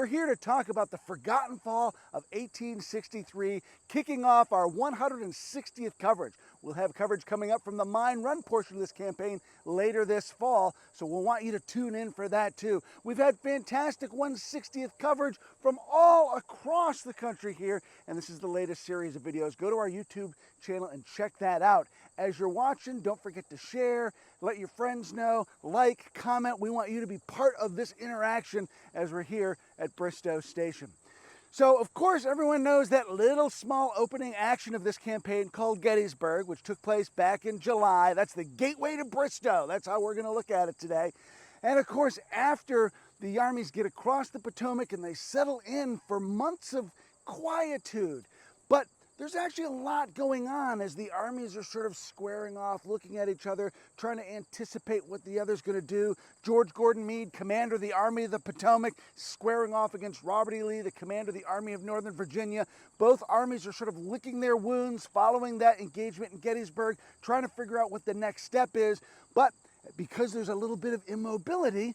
we're here to talk about the forgotten fall of 1863, kicking off our 160th coverage. We'll have coverage coming up from the mine run portion of this campaign later this fall, so we'll want you to tune in for that too. We've had fantastic 160th coverage from all across the country here, and this is the latest series of videos. Go to our YouTube channel and check that out. As you're watching, don't forget to share, let your friends know, like, comment. We want you to be part of this interaction as we're here at Bristoe Station. So, of course, everyone knows that little small opening action of this campaign called Gettysburg, which took place back in July. That's the gateway to Bristoe. That's how we're going to look at it today. And, of course, after the armies get across the Potomac and they settle in for months of quietude. But there's actually a lot going on as the armies are sort of squaring off, looking at each other, trying to anticipate what the other's going to do. George Gordon Meade, commander of the Army of the Potomac, squaring off against Robert E. Lee, the commander of the Army of Northern Virginia. Both armies are sort of licking their wounds following that engagement in Gettysburg, trying to figure out what the next step is. But because there's a little bit of immobility,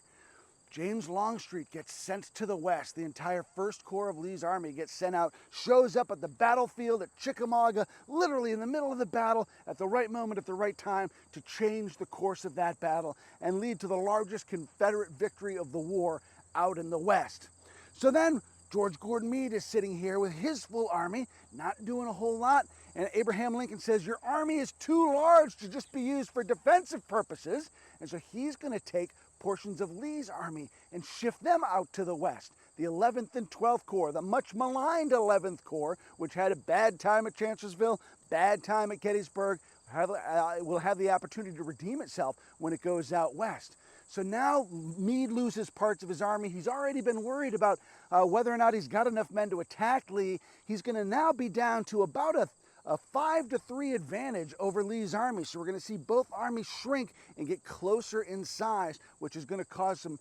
James Longstreet gets sent to the west. The entire First Corps of Lee's army gets sent out, shows up at the battlefield at Chickamauga, literally in the middle of the battle, at the right moment, at the right time, to change the course of that battle and lead to the largest Confederate victory of the war out in the west. So then George Gordon Meade is sitting here with his full army, not doing a whole lot, and Abraham Lincoln says, your army is too large to just be used for defensive purposes, and so he's going to take portions of Lee's army and shift them out to the west. The 11th and 12th Corps, the much maligned 11th Corps, which had a bad time at Chancellorsville, bad time at Gettysburg, will have the opportunity to redeem itself when it goes out west. So now Meade loses parts of his army. He's already been worried about whether or not he's got enough men to attack Lee. He's going to now be down to about a 5-3 advantage over Lee's army. So we're going to see both armies shrink and get closer in size, which is going to cause some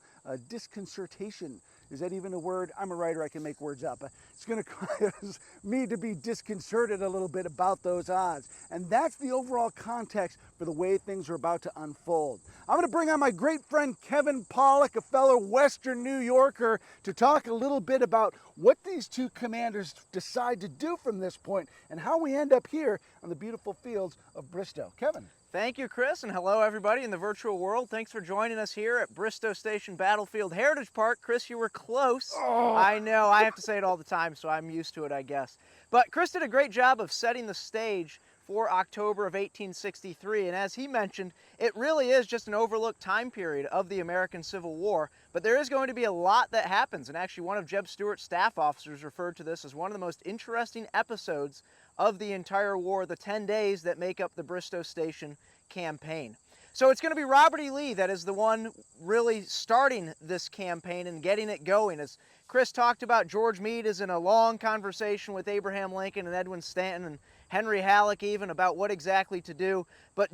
disconcertation. Is that even a word? I'm a writer, I can make words up. It's going to cause me to be disconcerted a little bit about those odds. And that's the overall context for the way things are about to unfold. I'm going to bring on my great friend Kevin Pawlak, a fellow Western New Yorker, to talk a little bit about what these two commanders decide to do from this point and how we end up here on the beautiful fields of Bristoe. Kevin. Thank you, Chris, and hello everybody in the virtual world. Thanks for joining us here at Bristoe Station Battlefield Heritage Park. Chris, you were close. Oh. I know, I have to say it all the time, so I'm used to it, I guess. But Chris did a great job of setting the stage for October of 1863, and as he mentioned, it really is just an overlooked time period of the American Civil War, but there is going to be a lot that happens, and actually one of Jeb Stuart's staff officers referred to this as one of the most interesting episodes of the entire war, the 10 days that make up the Bristoe Station campaign. So it's going to be Robert E. Lee that is the one really starting this campaign and getting it going. As Chris talked about, George Meade is in a long conversation with Abraham Lincoln and Edwin Stanton and Henry Halleck even about what exactly to do, but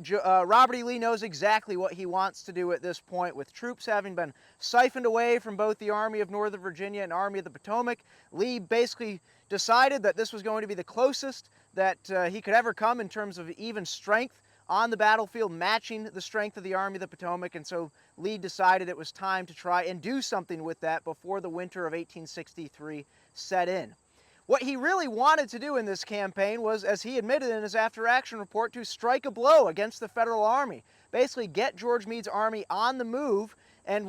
Robert E. Lee knows exactly what he wants to do at this point. With troops having been siphoned away from both the Army of Northern Virginia and Army of the Potomac, Lee basically decided that this was going to be the closest that he could ever come in terms of even strength on the battlefield, matching the strength of the Army of the Potomac, and so Lee decided it was time to try and do something with that before the winter of 1863 set in. What he really wanted to do in this campaign was, as he admitted in his after-action report, to strike a blow against the Federal Army. Basically get George Meade's army on the move and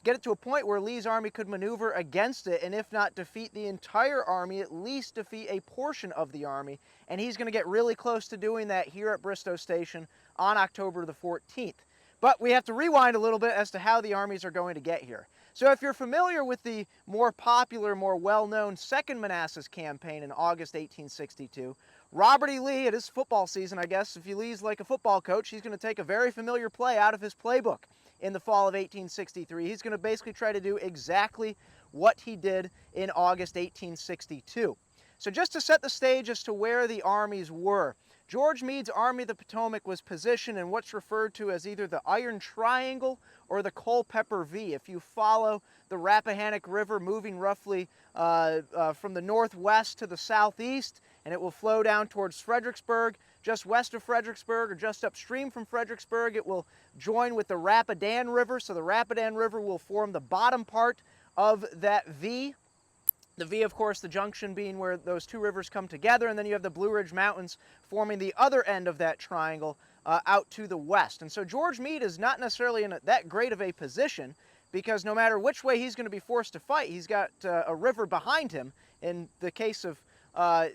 get it to a point where Lee's army could maneuver against it, and if not defeat the entire army, at least defeat a portion of the army. And he's going to get really close to doing that here at Bristoe Station on October the 14th. But we have to rewind a little bit as to how the armies are going to get here. So if you're familiar with the more popular, more well-known Second Manassas campaign in August 1862, Robert E. Lee, it is football season, I guess. If Lee's like a football coach, he's going to take a very familiar play out of his playbook in the fall of 1863. He's going to basically try to do exactly what he did in August 1862. So just to set the stage as to where the armies were, George Meade's Army of the Potomac was positioned in what's referred to as either the Iron Triangle or the Culpeper V. If you follow the Rappahannock River moving roughly from the northwest to the southeast, and it will flow down towards Fredericksburg. Just west of Fredericksburg or just upstream from Fredericksburg, it will join with the Rapidan River. So the Rapidan River will form the bottom part of that V The V, of course, the junction being where those two rivers come together, and then you have the Blue Ridge Mountains forming the other end of that triangle out to the west. And so George Meade is not necessarily in that great of a position, because no matter which way he's going to be forced to fight, he's got a river behind him. In the case of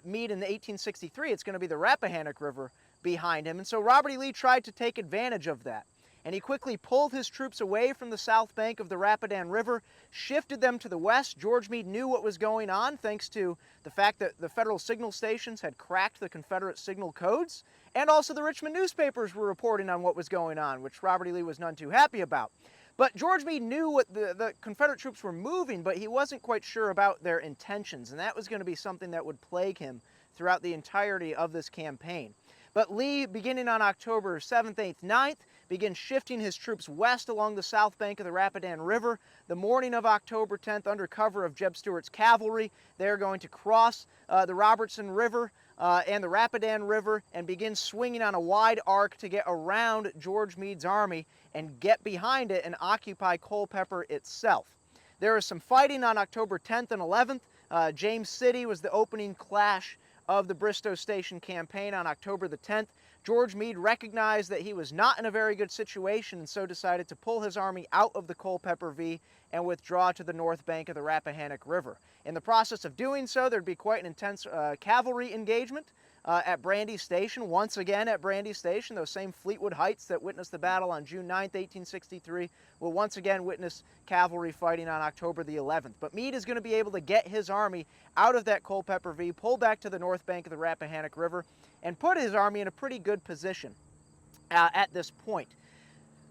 Meade in 1863, it's going to be the Rappahannock River behind him. And so Robert E. Lee tried to take advantage of that. And he quickly pulled his troops away from the south bank of the Rapidan River, shifted them to the west. George Meade knew what was going on thanks to the fact that the federal signal stations had cracked the Confederate signal codes, and also the Richmond newspapers were reporting on what was going on, which Robert E. Lee was none too happy about. But George Meade knew what the Confederate troops were moving, but he wasn't quite sure about their intentions, and that was going to be something that would plague him throughout the entirety of this campaign. But Lee, beginning on October 7th, 8th, 9th, begins shifting his troops west along the south bank of the Rapidan River. The morning of October 10th, under cover of Jeb Stuart's cavalry, they're going to cross the Robertson River and the Rapidan River and begin swinging on a wide arc to get around George Meade's army and get behind it and occupy Culpeper itself. There was some fighting on October 10th and 11th. James City was the opening clash of the Bristoe Station campaign on October the 10th. George Meade recognized that he was not in a very good situation, and so decided to pull his army out of the Culpeper V and withdraw to the north bank of the Rappahannock River. In the process of doing so, there'd be quite an intense cavalry engagement at Brandy Station. Once again at Brandy Station, those same Fleetwood Heights that witnessed the battle on June 9th, 1863, will once again witness cavalry fighting on October the 11th. But Meade is going to be able to get his army out of that Culpeper V, pull back to the north bank of the Rappahannock River, and put his army in a pretty good position at this point.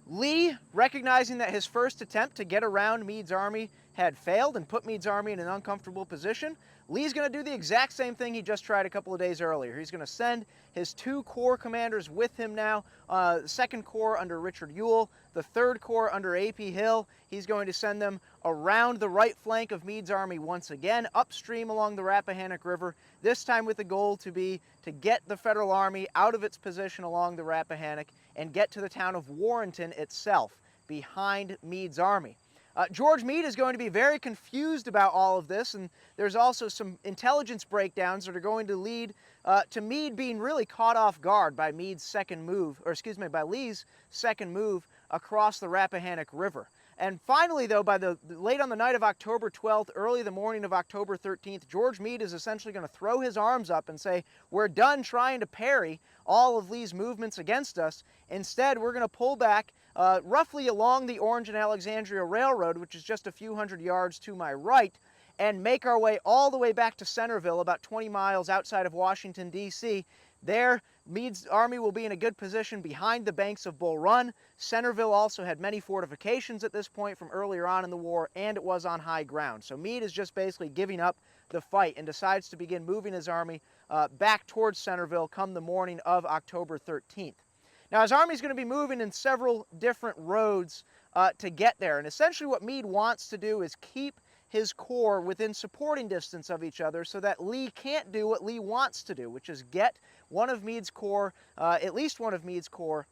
Lee, recognizing that his first attempt to get around Meade's army had failed and put Meade's army in an uncomfortable position, Lee's going to do the exact same thing he just tried a couple of days earlier. He's going to send his two corps commanders with him now, the 2nd Corps under Richard Ewell, the 3rd Corps under A.P. Hill. He's going to send them around the right flank of Meade's army once again, upstream along the Rappahannock River, this time with the goal to get the Federal Army out of its position along the Rappahannock and get to the town of Warrenton itself, behind Meade's army. George Meade is going to be very confused about all of this, and there's also some intelligence breakdowns that are going to lead to Meade being really caught off guard by Lee's second move across the Rappahannock River. And finally, though, by late on the night of October 12th, early the morning of October 13th, George Meade is essentially going to throw his arms up and say, "We're done trying to parry all of Lee's movements against us. Instead, we're going to pull back roughly along the Orange and Alexandria Railroad, which is just a few hundred yards to my right, and make our way all the way back to Centerville, about 20 miles outside of Washington, D.C. There, Meade's army will be in a good position behind the banks of Bull Run. Centerville also had many fortifications at this point from earlier on in the war, and it was on high ground. So Meade is just basically giving up the fight and decides to begin moving his army back towards Centerville come the morning of October 13th. Now, his army is going to be moving in several different roads to get there, and essentially what Meade wants to do is keep his corps within supporting distance of each other so that Lee can't do what Lee wants to do, which is get one of Meade's corps, at least one of Meade's corps,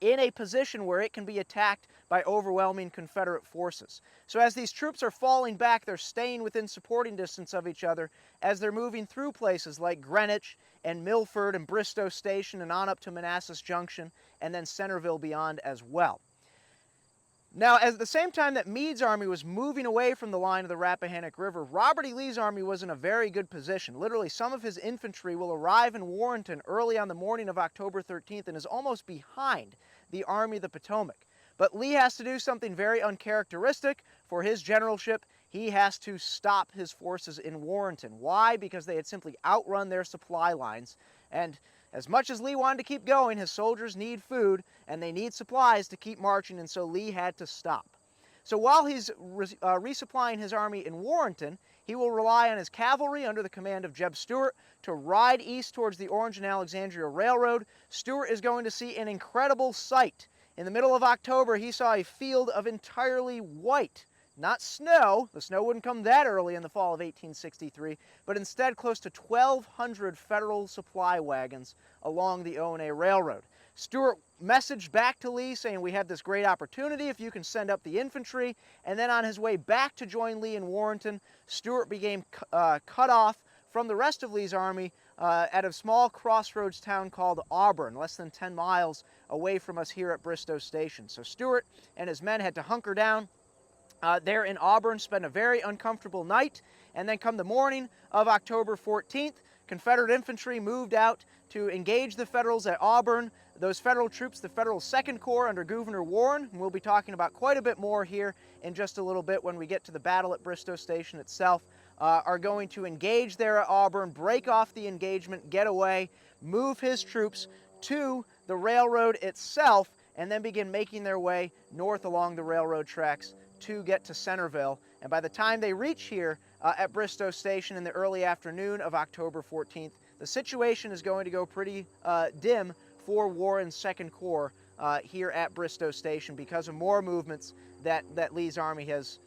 in a position where it can be attacked by overwhelming Confederate forces. So as these troops are falling back, they're staying within supporting distance of each other as they're moving through places like Greenwich and Milford and Bristoe Station and on up to Manassas Junction and then Centerville beyond as well. Now, at the same time that Meade's army was moving away from the line of the Rappahannock River, Robert E. Lee's army was in a very good position. Literally, some of his infantry will arrive in Warrenton early on the morning of October 13th and is almost behind the Army of the Potomac. But Lee has to do something very uncharacteristic for his generalship. He has to stop his forces in Warrenton. Why? Because they had simply outrun their supply lines, and as much as Lee wanted to keep going, his soldiers need food and they need supplies to keep marching, and so Lee had to stop. So while he's resupplying his army in Warrenton, he will rely on his cavalry under the command of Jeb Stuart to ride east towards the Orange and Alexandria Railroad. Stuart is going to see an incredible sight. In the middle of October, he saw a field of entirely white not snow, the snow wouldn't come that early in the fall of 1863, but instead close to 1,200 Federal supply wagons along the O&A Railroad. Stuart messaged back to Lee saying, we have this great opportunity if you can send up the infantry, and then on his way back to join Lee in Warrenton, Stuart became cut off from the rest of Lee's army at a small crossroads town called Auburn, less than 10 miles away from us here at Bristoe Station. So Stuart and his men had to hunker down there in Auburn, spend a very uncomfortable night, and then come the morning of October 14th, Confederate infantry moved out to engage the Federals at Auburn. Those Federal troops, the Federal Second Corps under Gouverneur Warren, and we'll be talking about quite a bit more here in just a little bit when we get to the battle at Bristoe Station itself, are going to engage there at Auburn, break off the engagement, get away, move his troops to the railroad itself, and then begin making their way north along the railroad tracks to get to Centerville. And by the time they reach here at Bristoe Station in the early afternoon of October 14th, the situation is going to go pretty dim for Warren's Second Corps here at Bristoe Station because of more movements that Lee's army has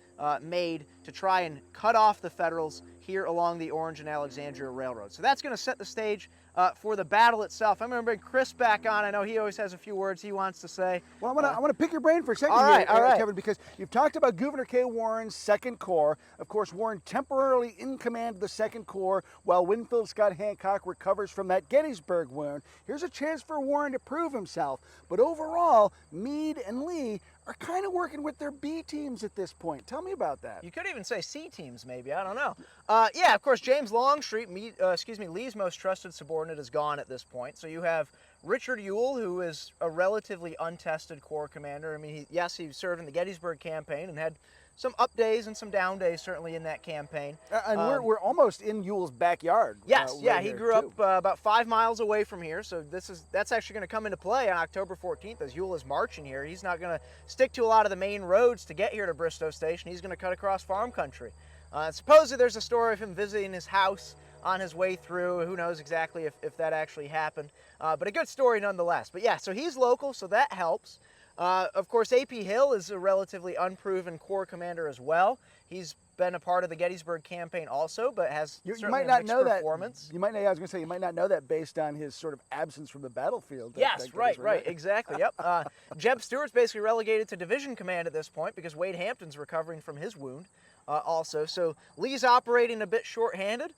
made to try and cut off the Federals here along the Orange and Alexandria Railroad. So that's going to set the stage for the battle itself. I'm going to bring Chris back on. I know he always has a few words he wants to say. Well, I want to pick your brain for a second all right, Kevin, because you've talked about Gouverneur K. Warren's Second Corps. Of course, Warren temporarily in command of the Second Corps while Winfield Scott Hancock recovers from that Gettysburg wound. Here's a chance for Warren to prove himself. But overall, Meade and Lee are kind of working with their B teams at this point. Tell me about that. You could even say C teams, maybe. I don't know. Yeah, of course, James Longstreet, Lee's most trusted subordinate, is gone at this point. So you have Richard Ewell, who is a relatively untested Corps commander. I mean, he served in the Gettysburg campaign and had some up days and some down days, certainly, in that campaign. And we're almost in Ewell's backyard. Yes, right he here, grew too. up about 5 miles away from here, so that's actually going to come into play on October 14th as Ewell is marching here. He's not going to stick to a lot of the main roads to get here to Bristoe Station. He's going to cut across farm country. Supposedly there's a story of him visiting his house on his way through. Who knows exactly if that actually happened, but a good story nonetheless. But yeah, so he's local, so that helps. Of course, A.P. Hill is a relatively unproven Corps commander as well. He's been a part of the Gettysburg campaign also, but has You certainly might not a mixed know performance. that. I was going to say, you might not know that based on his sort of absence from the battlefield. Yes, right, exactly, yep. Jeb Stuart's basically relegated to division command at this point because Wade Hampton's recovering from his wound also. So Lee's operating a bit short-handed.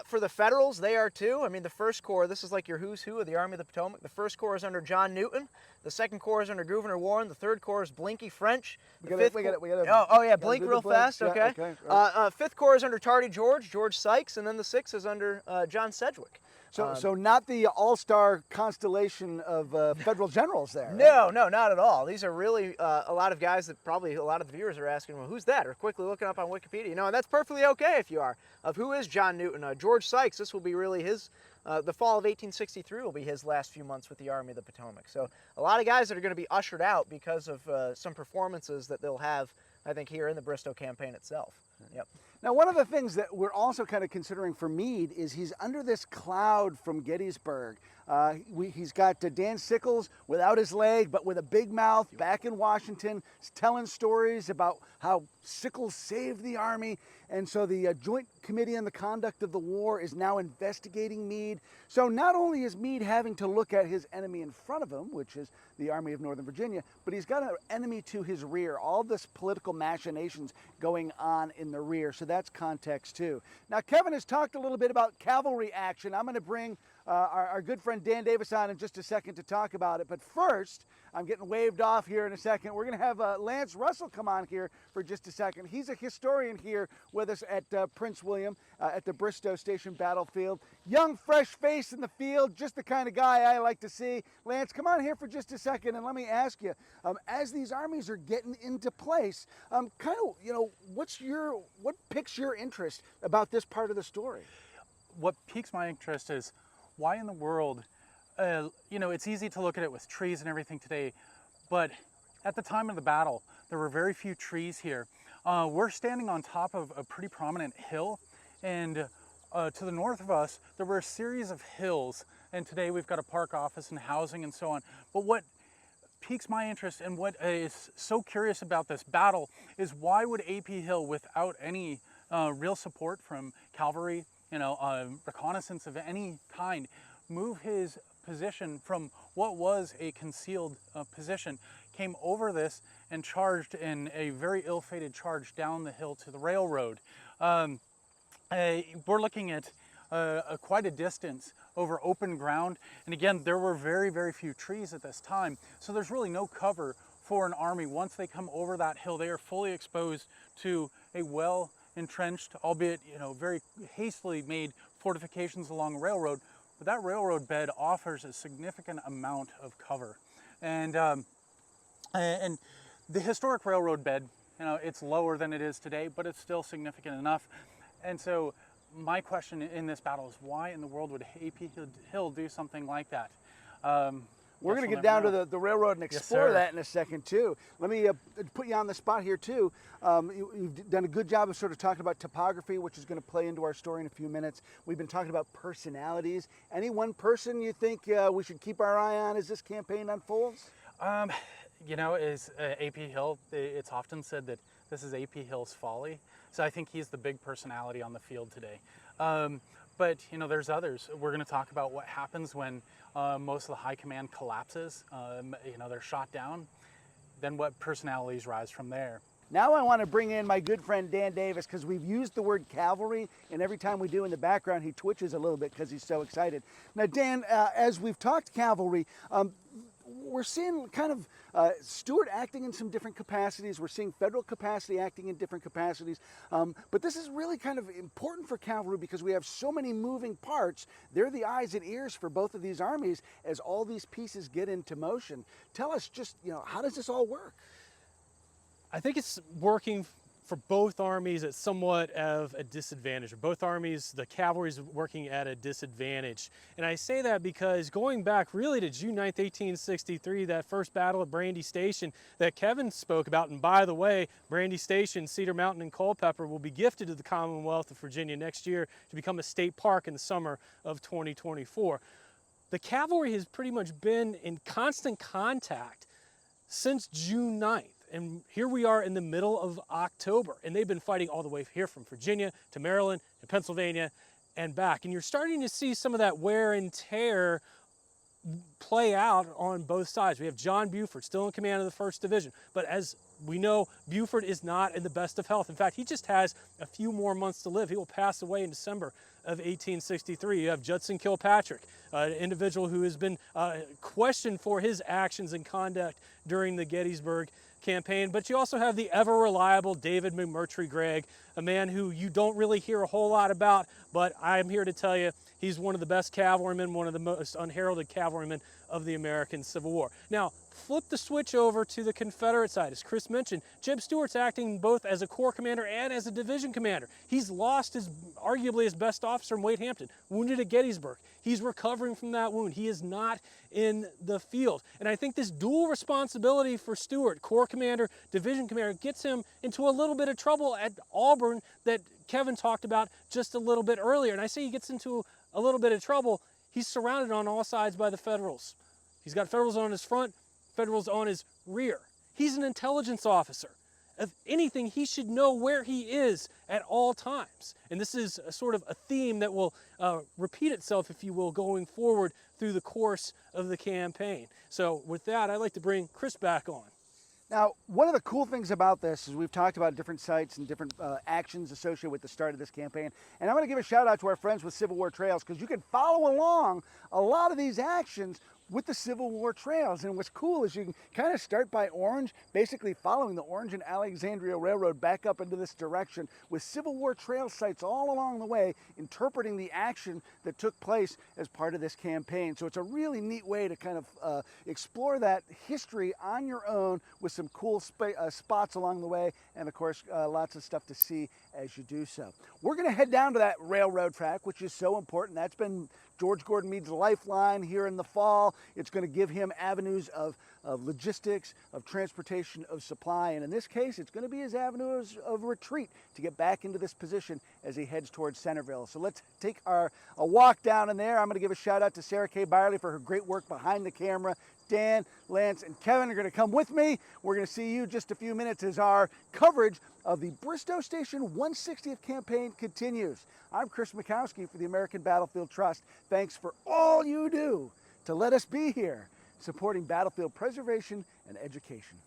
For the Federals, they are too. I mean, the First Corps, this is like your who's who of the Army of the Potomac. The First Corps is under John Newton. The Second Corps is under Gouverneur Warren. The Third Corps is Blinky French. We gotta Oh yeah, blink real fast, Yeah, okay. right. Fifth Corps is under Tardy George Sykes, and then the Sixth is under John Sedgwick. So not the all-star constellation of federal generals there. No, not at all. These are really a lot of guys that probably a lot of the viewers are asking, well, who's that? Or quickly looking up on Wikipedia. And that's perfectly okay if you are. Of who is John Newton? George Sykes, this will be really his, the fall of 1863 will be his last few months with the Army of the Potomac. So a lot of guys that are going to be ushered out because of some performances that they'll have, I think, here in the Bristoe campaign itself. Yep. Now, one of the things that we're also kind of considering for Meade is he's under this cloud from Gettysburg. He's got Dan Sickles without his leg, but with a big mouth back in Washington, telling stories about how Sickles saved the Army. And so the Joint Committee on the Conduct of the War is now investigating Meade. So not only is Meade having to look at his enemy in front of him, which is the Army of Northern Virginia, but he's got an enemy to his rear. All this political machinations going on in the rear. So that's context too. Now, Kevin has talked a little bit about cavalry action. I'm going to bring our good friend Dan Davis on in just a second to talk about it. But first, I'm getting waved off here in a second. We're going to have Lance Russell come on here for just a second. He's a historian here with us at Prince William at the Bristoe Station battlefield. Young, fresh face in the field, just the kind of guy I like to see. Lance, come on here for just a second and let me ask you, as these armies are getting into place, what piques your interest about this part of the story? What piques my interest is why in the world, it's easy to look at it with trees and everything today, but at the time of the battle, there were very few trees here. We're standing on top of a pretty prominent hill, and to the north of us, there were a series of hills, and today we've got a park office and housing and so on. But what piques my interest and what is so curious about this battle is why would A.P. Hill, without any real support from cavalry, reconnaissance of any kind, move his position from what was a concealed position, came over this and charged in a very ill-fated charge down the hill to the railroad. We're looking at quite a distance over open ground, and again, there were very, very few trees at this time, so there's really no cover for an army. Once they come over that hill, they are fully exposed to a well-entrenched, albeit very hastily made fortifications along a railroad, but that railroad bed offers a significant amount of cover. And the historic railroad bed, it's lower than it is today, but it's still significant enough. And so my question in this battle is, why in the world would A.P. Hill do something like that? We're going to get down to the railroad and explore that in a second too. Let me put you on the spot here too. You've done a good job of sort of talking about topography, which is going to play into our story in a few minutes. We've been talking about personalities. Any one person you think we should keep our eye on as this campaign unfolds? Is A.P. Hill, it's often said that this is A.P. Hill's folly. So I think he's the big personality on the field today. But there's others. We're going to talk about what happens when most of the high command collapses. They're shot down. Then what personalities rise from there. Now I want to bring in my good friend Dan Davis, because we've used the word cavalry, and every time we do in the background he twitches a little bit because he's so excited. Now Dan, as we've talked cavalry, we're seeing kind of Stuart acting in some different capacities. We're seeing federal capacity acting in different capacities. But this is really kind of important for cavalry because we have so many moving parts. They're the eyes and ears for both of these armies as all these pieces get into motion. Tell us just, how does this all work? I think it's working for both armies at somewhat of a disadvantage. Both armies, the cavalry is working at a disadvantage. And I say that because going back really to June 9th, 1863, that first battle of Brandy Station that Kevin spoke about, and by the way, Brandy Station, Cedar Mountain, and Culpeper will be gifted to the Commonwealth of Virginia next year to become a state park in the summer of 2024. The cavalry has pretty much been in constant contact since June 9th. And here we are in the middle of October, and they've been fighting all the way here from Virginia to Maryland and Pennsylvania and back. And you're starting to see some of that wear and tear play out on both sides. We have John Buford still in command of the 1st Division, but as we know, Buford is not in the best of health. In fact, he just has a few more months to live. He will pass away in December of 1863. You have Judson Kilpatrick, an individual who has been questioned for his actions and conduct during the Gettysburg campaign, but you also have the ever-reliable David McMurtry Gregg, a man who you don't really hear a whole lot about, but I'm here to tell you he's one of the best cavalrymen, one of the most unheralded cavalrymen of the American Civil War. Now, flip the switch over to the Confederate side. As Chris mentioned, Jeb Stuart's acting both as a corps commander and as a division commander. He's lost arguably his best officer in Wade Hampton, wounded at Gettysburg. He's recovering from that wound. He is not in the field. And I think this dual responsibility for Stuart, corps commander, division commander, gets him into a little bit of trouble at Auburn that Kevin talked about just a little bit earlier. And I say he gets into a little bit of trouble. He's surrounded on all sides by the Federals. He's got Federals on his front, Federals on his rear. He's an intelligence officer. If anything, he should know where he is at all times. And this is a sort of a theme that will repeat itself, if you will, going forward through the course of the campaign. So with that, I'd like to bring Chris back on. Now, one of the cool things about this is we've talked about different sites and different actions associated with the start of this campaign. And I want to give a shout out to our friends with Civil War Trails, because you can follow along a lot of these actions with the Civil War Trails. And what's cool is you can kind of start by Orange, basically following the Orange and Alexandria Railroad back up into this direction, with Civil War Trail sites all along the way, interpreting the action that took place as part of this campaign. So it's a really neat way to kind of explore that history on your own with some cool spots along the way, and of course lots of stuff to see as you do so. We're going to head down to that railroad track, which is so important. That's been George Gordon Meade's lifeline here in the fall. It's going to give him avenues of logistics, of transportation, of supply, and in this case, it's going to be his avenues of retreat to get back into this position as he heads towards Centerville. So let's take a walk down in there. I'm going to give a shout out to Sarah K. Byerly for her great work behind the camera. Dan, Lance, and Kevin are going to come with me. We're going to see you just a few minutes as our coverage of the Bristoe Station 160th campaign continues. I'm Chris Mackowski for the American Battlefield Trust. Thanks for all you do to let us be here, supporting battlefield preservation and education.